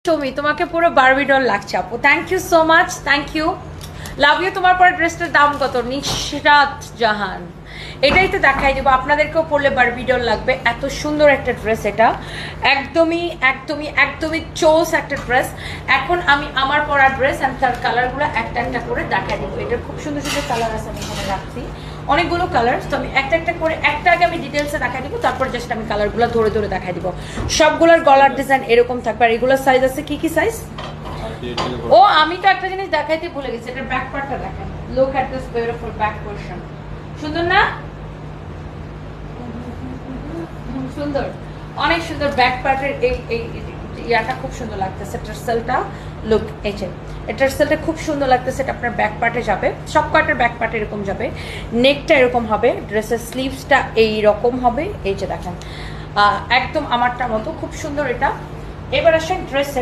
তুমি তোমাকে পুরো বারবি ডল লাগছে আপু, thank you so much, thank you, love you. তোমার পরে ড্রেসটার দাম কত? নিশরাত জাহান। এটাই তো দেখাই দেবো, আপনাদেরকেও পরলে বারবি ডল লাগবে, এত সুন্দর একটা ড্রেস এটা, একদমই একদমই একদমই চোস একটা ড্রেস। এখন আমি আমার পরা ড্রেস আমি তার কালারগুলো একটা একটা করে দেখাই দেবো। এটার খুব সুন্দর সুন্দর কালার আছে, আমি এখানে রাখছি অনেকগুলো কালার, তো আমি একটা একটা করে একটা আগে আমি ডিটেলসে দেখাই দিব, তারপর জাস্ট আমি কালারগুলো ধরে ধরে দেখাই দিব। সবগুলোর গলার ডিজাইন এরকম থাকবে, আর এগুলোর সাইজ আছে কি কি সাইজ? ও আমি তো একটা জিনিস দেখাইতে ভুলে গেছি, এটার ব্যাক পার্টটা দেখেন, look at this beautiful back portion, সুন্দর না? সুন্দর, অনেক সুন্দর ব্যাক পার্টের এই ইয়াটা খুব সুন্দর লাগতেছে, এটার সেলটা লুক, এই যে এটার সেলটা খুব সুন্দর লাগতেছে, এটা আপনার ব্যাক পার্টে যাবে, সব পার্টের ব্যাক পার্টে এরকম যাবে, নেকটা এরকম হবে, ড্রেসের স্লিভসটা এই রকম হবে, এই যে দেখেন একদম আমারটা মতো খুব সুন্দর এটা। এবার আসেন ড্রেসের